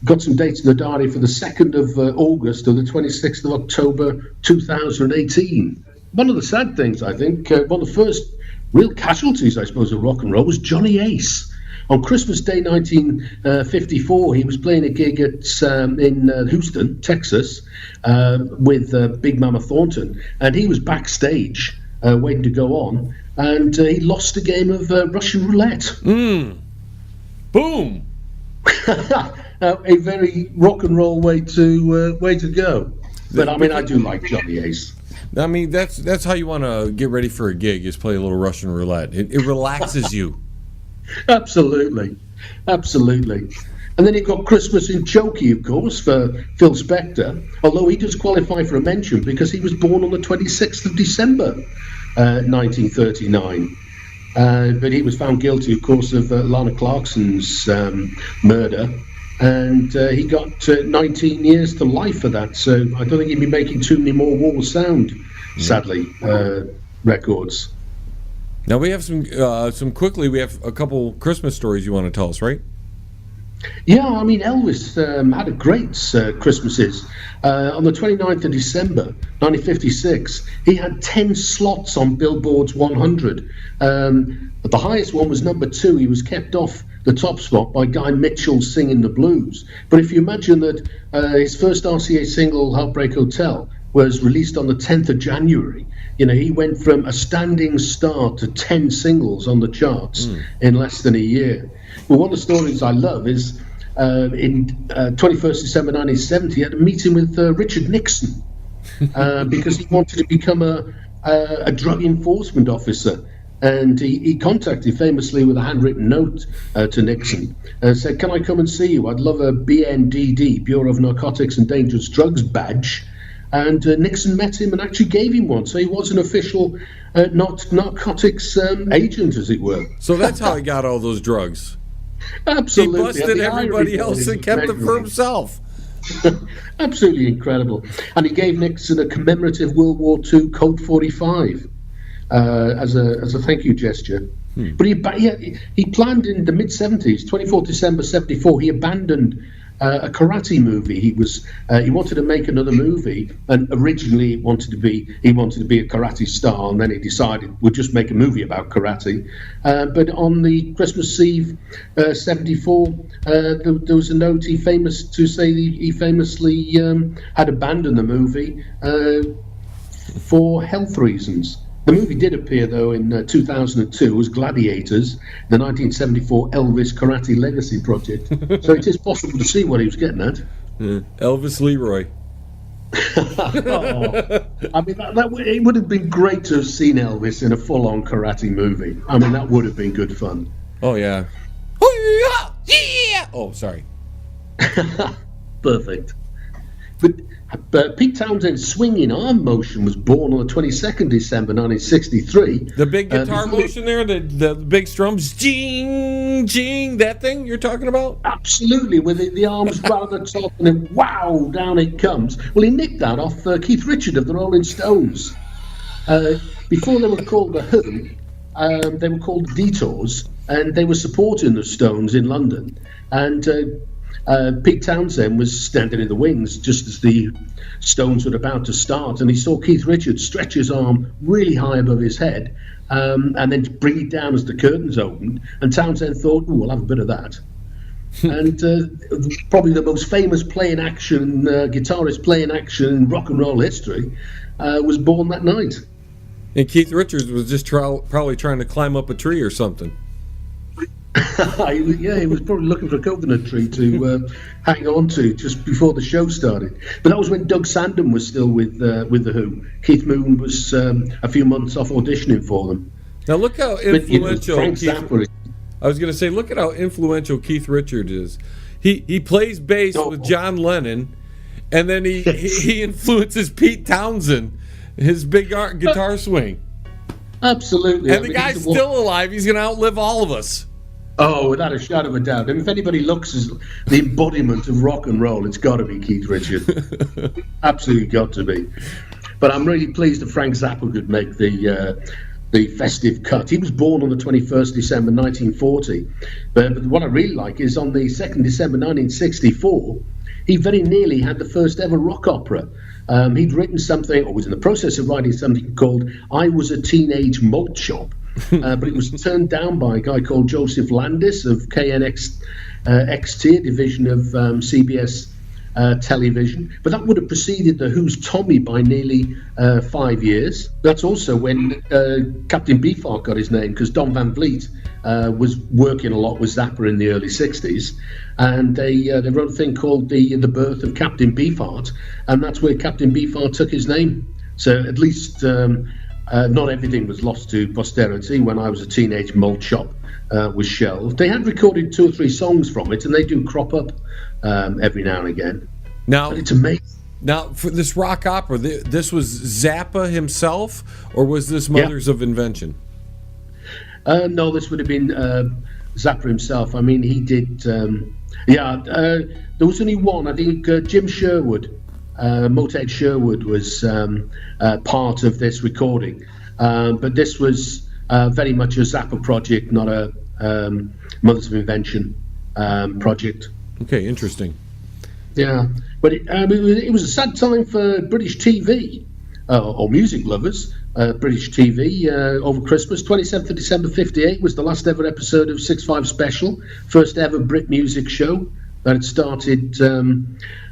got some dates in the diary for the 2nd of August to the 26th of October 2018. One of the sad things, I think, one of the first real casualties, I suppose, of rock and roll was Johnny Ace. On Christmas Day 1954, he was playing a gig in Houston, Texas, with Big Mama Thornton, and he was backstage waiting to go on, and he lost a game of Russian roulette. Boom! a very rock and roll way to go. But I mean, I do like Johnny Ace. I mean, that's how you want to get ready for a gig, is play a little Russian roulette. It relaxes you. Absolutely. And then you've got Christmas in Chokey, of course, for Phil Spector, although he does qualify for a mention because he was born on the 26th of December, 1939. But he was found guilty, of course, of Lana Clarkson's murder. And he got 19 years to life for that. So I don't think he'd be making too many more Wall Sound, sadly, records. Now we have some quickly. We have a couple Christmas stories you want to tell us, right? Yeah, I mean, Elvis had a great Christmases. On the 29th of December, 1956, he had 10 slots on Billboard's 100. The highest one was number 2. He was kept off the top spot by Guy Mitchell's Singing the Blues. But if you imagine that his first RCA single, Heartbreak Hotel, was released on the 10th of January, he went from a standing start to 10 singles on the charts in less than a year. Well, one of the stories I love is in 21st December 1970, he had a meeting with Richard Nixon because he wanted to become a drug enforcement officer. And he contacted famously with a handwritten note to Nixon and said, "Can I come and see you? I'd love a BNDD, Bureau of Narcotics and Dangerous Drugs badge." And Nixon met him and actually gave him one. So he was an official narcotics agent, as it were. So that's how he got all those drugs. Absolutely. He busted everybody else and kept them for himself. Absolutely incredible. And he gave Nixon a commemorative World War II Colt 45 as a thank you gesture. But he planned in the mid-70s, 24th December 74, he abandoned a karate movie. He wanted to make another movie, and originally he wanted to be a karate star, and then he decided we'll just make a movie about karate. But on the Christmas Eve 74, there was a note he famously had abandoned the movie for health reasons. The movie did appear, though, in 2002 as Gladiators, the 1974 Elvis Karate Legacy project. So it is possible to see what he was getting at. Elvis Leroy. I mean, it would have been great to have seen Elvis in a full-on karate movie. I mean, that would have been good fun. Oh, yeah. Oh, sorry. Perfect. But Pete Townshend's swinging arm motion was born on the 22nd December 1963. The big guitar motion there, the big strums, jing, jing, that thing you're talking about? Absolutely, with the arms right at the top and then wow, down it comes. Well, he nicked that off Keith Richards of the Rolling Stones. Before they were called The Who, they were called Detours, and they were supporting the Stones in London. And Pete Townsend was standing in the wings just as the Stones were about to start, and he saw Keith Richards stretch his arm really high above his head and then bring it down as the curtains opened, and Townsend thought, we'll have a bit of that. And probably the most famous guitarist playing action in rock and roll history was born that night. And Keith Richards was just probably trying to climb up a tree or something. Yeah, he was probably looking for a coconut tree to hang on to just before the show started. But that was when Doug Sandham was still with The Who. Keith Moon was a few months off auditioning for them. Now look how influential Frank Zappa. I was going to say, look at how influential Keith Richards is. He plays bass with John Lennon, and then he influences Pete Townsend, his big guitar swing. Absolutely. And the guy's still alive. He's going to outlive all of us. Oh, without a shadow of a doubt. I mean, if anybody looks as the embodiment of rock and roll, it's got to be Keith Richards. Absolutely got to be. But I'm really pleased that Frank Zappa could make the festive cut. He was born on the 21st December 1940. But what I really like is on the 2nd December 1964, he very nearly had the first ever rock opera. He'd written something, or was in the process of writing something called I Was a Teenage Malt Shop. But it was turned down by a guy called Joseph Landis of KNX XT, a division of CBS television. But that would have preceded the Who's Tommy by nearly 5 years. That's also when Captain Beefheart got his name, because Don Van Vliet was working a lot with Zappa in the early 60s, and they wrote a thing called the Birth of Captain Beefheart, and that's where Captain Beefheart took his name. So at least not everything was lost to posterity. When I was a teenage, Malt Shop was shelved. They had recorded 2 or 3 songs from it, and they do crop up every now and again. Now, but it's amazing. Now, for this rock opera, this was Zappa himself, or was this Mothers of Invention? No, this would have been Zappa himself. I mean, he did. There was only one. I think Jim Sherwood, Motorhead Sherwood, was part of this recording. But this was very much a Zappa project, not a Mothers of Invention project. Okay, interesting. Yeah, but it was a sad time for British TV or music lovers. British TV over Christmas. 27th of December 58 was the last ever episode of 6.5 Special, first ever Brit music show that had started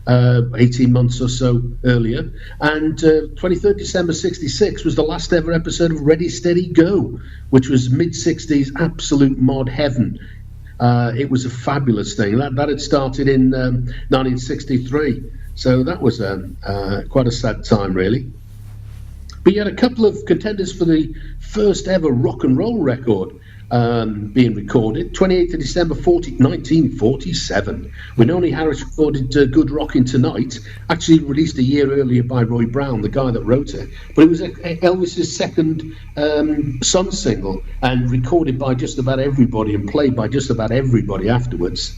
18 months or so earlier. And 23rd December 66 was the last ever episode of Ready Steady Go, which was mid-60s absolute mod heaven. It was a fabulous thing. That had started in 1963, so that was quite a sad time, really. But you had a couple of contenders for the first ever rock and roll record being recorded. 28th of December 1947, when Only Harris recorded Good Rockin' Tonight, actually released a year earlier by Roy Brown, the guy that wrote it. But it was Elvis's second Sun single, and recorded by just about everybody and played by just about everybody afterwards.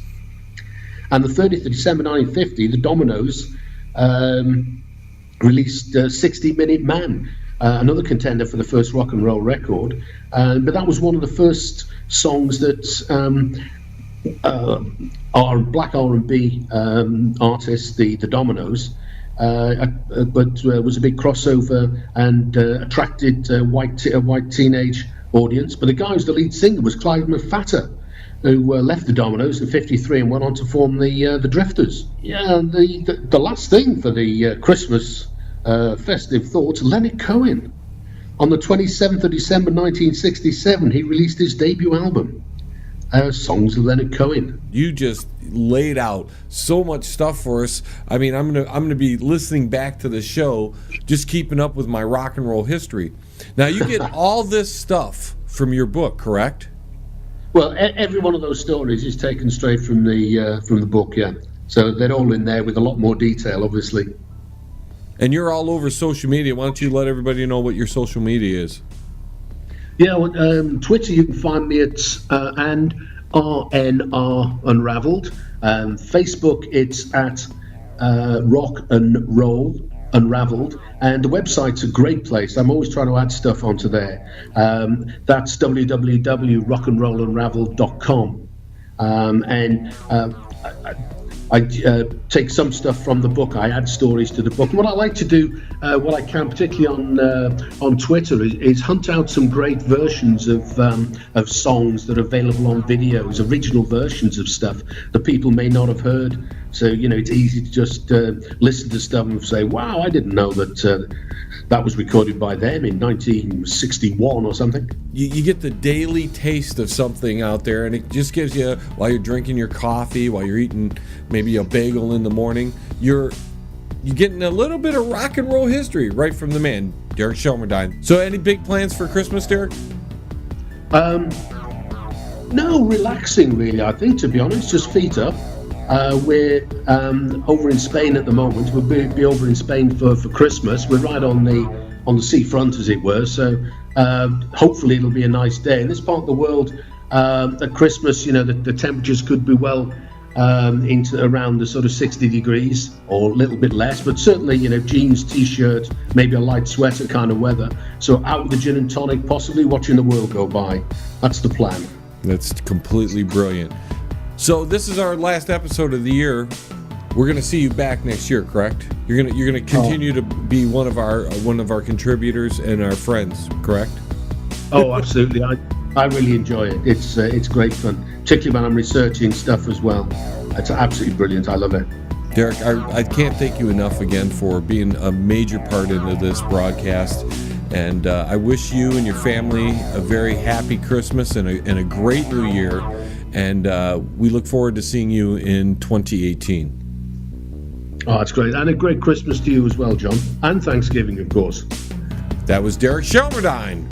And the 30th of December 1950, the Dominoes released 60 Minute Man, another contender for the first rock and roll record. But that was one of the first songs that our black R&B artists, the Dominoes, but was a big crossover and attracted a white teenage audience. But the guy who's the lead singer was Clyde McPhatter, who left the Dominoes in '53 and went on to form the Drifters. Yeah, and the last thing for the Christmas festive thoughts, Leonard Cohen. On the 27th of December 1967, he released his debut album, Songs of Leonard Cohen. You just laid out so much stuff for us. I mean, I'm gonna be listening back to the show, just keeping up with my rock and roll history. Now, you get all this stuff from your book, correct? Well, every one of those stories is taken straight from the book, yeah. So they're all in there with a lot more detail, obviously. And you're all over social media. Why don't you let everybody know what your social media is? Yeah, well, Twitter, you can find me at RNR Unraveled. Facebook, it's at Rock and Roll Unraveled. And the website's a great place. I'm always trying to add stuff onto there. That's www.rockandrollunraveled.com. I take some stuff from the book. I add stories to the book. And what I like to do, what I can, particularly on Twitter, is hunt out some great versions of songs that are available on videos, original versions of stuff that people may not have heard. So, it's easy to just listen to stuff and say, wow, I didn't know that that was recorded by them in 1961 or something. You get the daily taste of something out there, and it just gives you, while you're drinking your coffee, while you're eating maybe a bagel in the morning, you're getting a little bit of rock and roll history right from the man, Derek Shelmerdine. So any big plans for Christmas, Derek? No, relaxing really, I think, to be honest, just feet up. We're over in Spain at the moment. We'll be over in Spain for Christmas. We're right on the seafront, as it were. So hopefully it'll be a nice day. In this part of the world, at Christmas, the temperatures could be well into around the sort of 60 degrees or a little bit less. But certainly, jeans, t-shirt, maybe a light sweater kind of weather. So out with the gin and tonic, possibly watching the world go by. That's the plan. That's completely brilliant. So this is our last episode of the year. We're going to see you back next year, correct? You're going to continue to be one of our contributors and our friends, correct? Oh, absolutely. I really enjoy it. It's great fun, particularly when I'm researching stuff as well. It's absolutely brilliant. I love it. Derek, I can't thank you enough again for being a major part into this broadcast. And I wish you and your family a very happy Christmas and a great new year. And we look forward to seeing you in 2018. Oh, that's great. And a great Christmas to you as well, John. And Thanksgiving, of course. That was Derek Shelmerdine,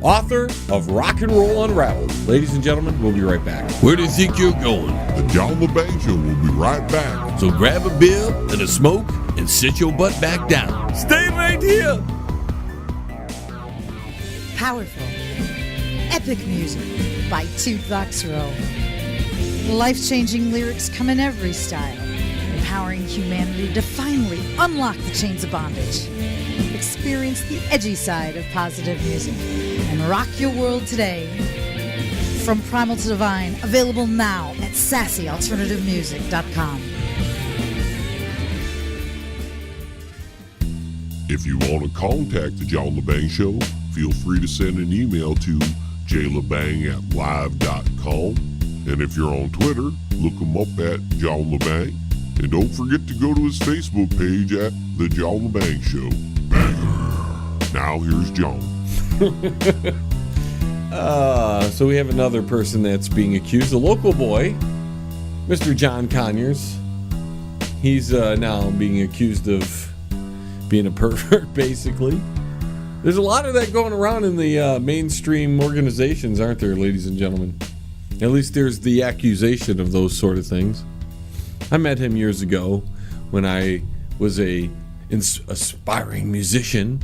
author of Rock and Roll Unraveled. Ladies and gentlemen, we'll be right back. Where do you think you're going? The John LeBang Show will be right back. So grab a beer and a smoke and sit your butt back down. Stay right here. Powerful, epic music by Toothbox Roll. Life-changing lyrics come in every style, empowering humanity to finally unlock the chains of bondage. Experience the edgy side of positive music and rock your world today. From Primal to Divine, available now at sassyalternativemusic.com. If you want to contact the John LeBang Show, feel free to send an email to jlebang@live.com. And if you're on Twitter, look him up at John LeBang. And don't forget to go to his Facebook page at The John LeBang Show. Now here's John. So we have another person that's being accused, a local boy, Mr. John Conyers. He's now being accused of being a pervert, basically. There's a lot of that going around in the mainstream organizations, aren't there, ladies and gentlemen? At least there's the accusation of those sort of things. I met him years ago when I was a aspiring musician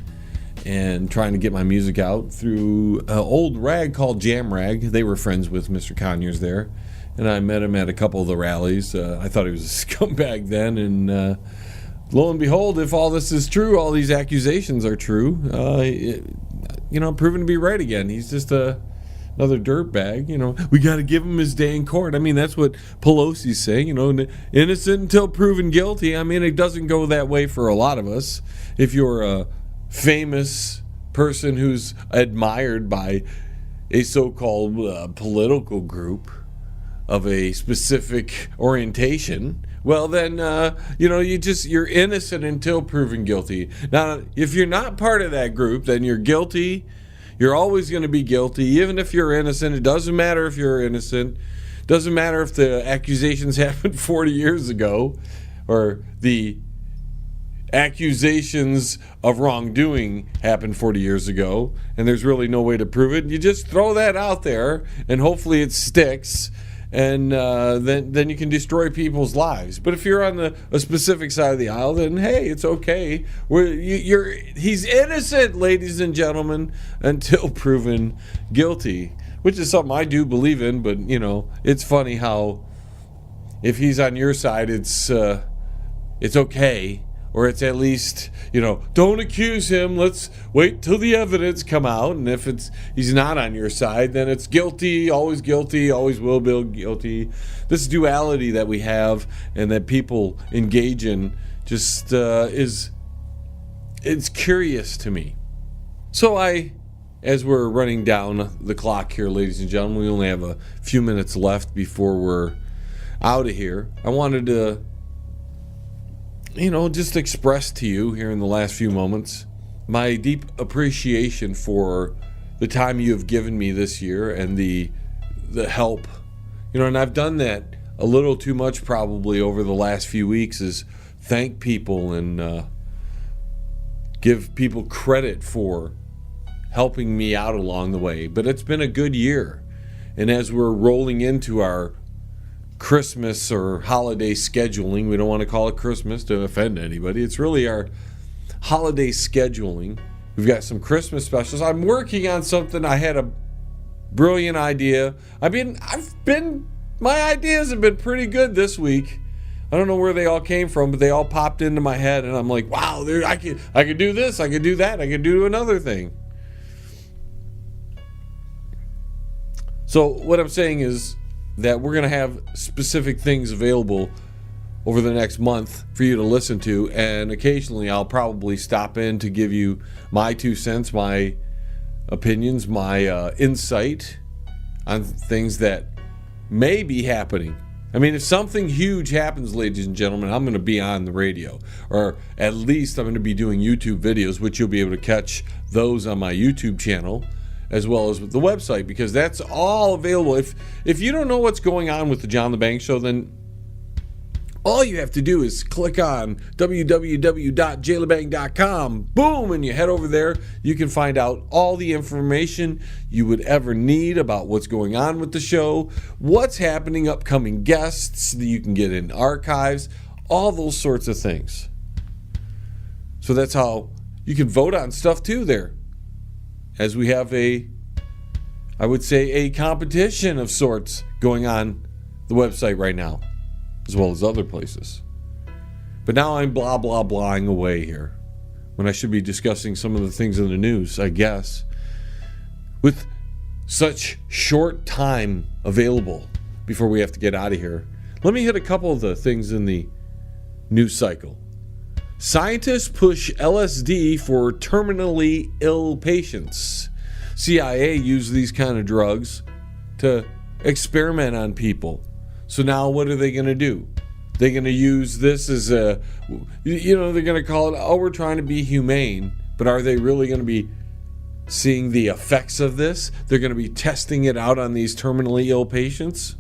and trying to get my music out through an old rag called Jam Rag. They were friends with Mr. Conyers there, and I met him at a couple of the rallies. I thought he was a scumbag then, and lo and behold, if all this is true, all these accusations are true, proven to be right again. He's just another dirtbag. We got to give him his day in court. I mean, that's what Pelosi's saying, innocent until proven guilty. I mean, it doesn't go that way for a lot of us. If you're a famous person who's admired by a so-called political group of a specific orientation, well then you're innocent until proven guilty. Now, if you're not part of that group, then you're guilty. You're always going to be guilty, even if you're innocent. It doesn't matter if you're innocent. It doesn't matter if the accusations happened 40 years ago or the accusations of wrongdoing happened 40 years ago and there's really no way to prove it. You just throw that out there and hopefully it sticks, and then you can destroy people's lives. But if you're on a specific side of the aisle, then hey, it's okay. He's innocent, ladies and gentlemen, until proven guilty, which is something I do believe in. But it's funny how if he's on your side, it's okay. Or it's at least, don't accuse him. Let's wait till the evidence come out. And if he's not on your side, then it's guilty, always will be guilty. This duality that we have and that people engage in just it's curious to me. So as we're running down the clock here, ladies and gentlemen, we only have a few minutes left before we're out of here. I wanted to just express to you here in the last few moments my deep appreciation for the time you have given me this year and the help. And I've done that a little too much probably over the last few weeks, is thank people and give people credit for helping me out along the way. But it's been a good year. And as we're rolling into our Christmas or holiday scheduling, we don't want to call it Christmas to offend anybody, it's really our holiday scheduling. We've got some Christmas specials. I'm working on something. I had a brilliant idea. My ideas have been pretty good this week. I don't know where they all came from, but they all popped into my head, and I'm like, wow, I could do this, I could do that, I could do another thing. So what I'm saying is that we're going to have specific things available over the next month for you to listen to, and occasionally I'll probably stop in to give you my 2 cents, my opinions, my insight on things that may be happening. I mean, if something huge happens, ladies and gentlemen, I'm going to be on the radio. Or at least I'm going to be doing YouTube videos, which you'll be able to catch those on my YouTube channel, as well as with the website, because that's all available. If you don't know what's going on with the John LeBang Show, then all you have to do is click on www.jlebang.com. Boom, and you head over there. You can find out all the information you would ever need about what's going on with the show, what's happening, upcoming guests that you can get in archives, all those sorts of things. So that's how you can vote on stuff too there, as we have I would say a competition of sorts going on the website right now, as well as other places. But now I'm blah, blah, blahing away here when I should be discussing some of the things in the news, I guess. With such short time available before we have to get out of here, let me hit a couple of the things in the news cycle. Scientists push LSD for terminally ill patients. CIA used these kind of drugs to experiment on people. So now what are they going to do? They're going to use this as they're going to call it, we're trying to be humane. But are they really going to be seeing the effects of this? They're going to be testing it out on these terminally ill patients?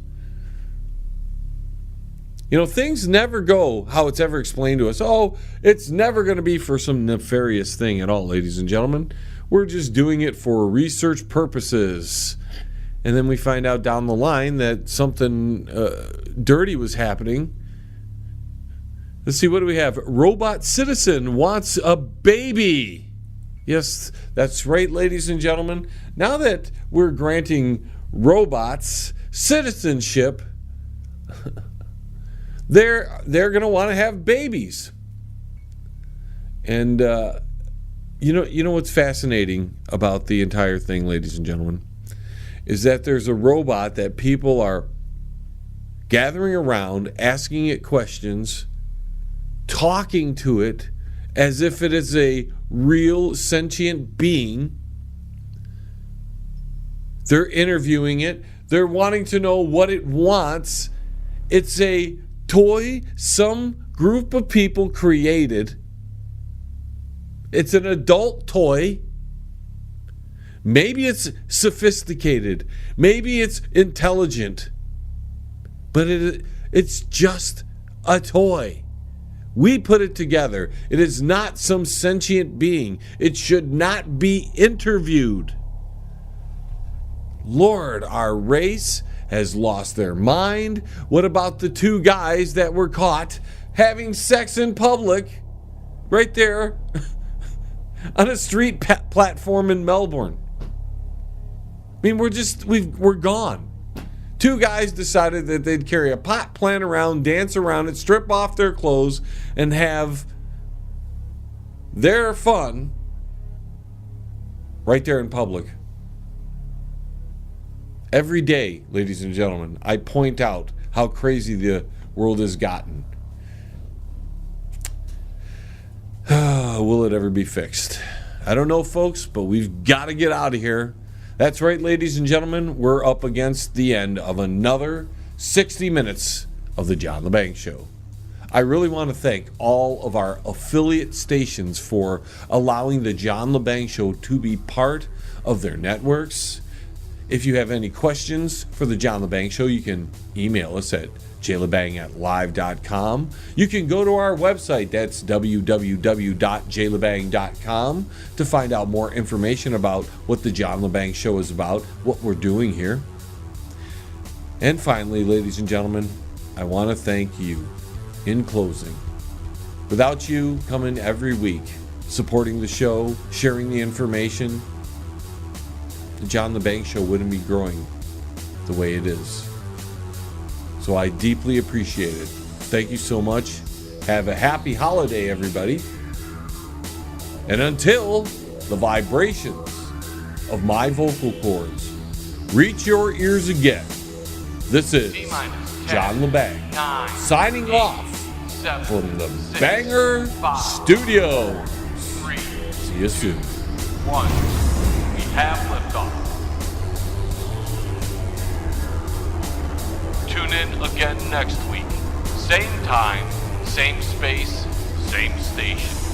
Things never go how it's ever explained to us. It's never going to be for some nefarious thing at all, ladies and gentlemen. We're just doing it for research purposes. And then we find out down the line that something dirty was happening. Let's see, what do we have? Robot citizen wants a baby. Yes, that's right, ladies and gentlemen. Now that we're granting robots citizenship, they're going to want to have babies. And you know what's fascinating about the entire thing, ladies and gentlemen, is that there's a robot that people are gathering around, asking it questions, talking to it as if it is a real sentient being. They're interviewing it. They're wanting to know what it wants. It's a toy some group of people created. It's an adult toy. Maybe it's sophisticated. Maybe it's intelligent. But it's just a toy. We put it together. It is not some sentient being. It should not be interviewed. Lord, our race has lost their mind. What about the two guys that were caught having sex in public right there on a street platform in Melbourne? I mean, we're gone. Two guys decided that they'd carry a pot plant around, dance around it, strip off their clothes, and have their fun right there in public. Every day, ladies and gentlemen, I point out how crazy the world has gotten. Will it ever be fixed? I don't know, folks, but we've got to get out of here. That's right, ladies and gentlemen, we're up against the end of another 60 minutes of the John LeBang Show. I really want to thank all of our affiliate stations for allowing the John LeBang Show to be part of their networks. If you have any questions for the John LeBang Show, you can email us at jlebang@live.com. You can go to our website, that's www.jlebang.com, to find out more information about what the John LeBang Show is about, what we're doing here. And finally, ladies and gentlemen, I want to thank you in closing. Without you coming every week, supporting the show, sharing the information, the John LeBang Show wouldn't be growing the way it is. So I deeply appreciate it. Thank you so much. Have a happy holiday, everybody. And until the vibrations of my vocal cords reach your ears again, this is John LeBang signing off from the Banger Studios. See you soon. 1. We have liftoff. 2 tune in again next week. Same time, same space, same station.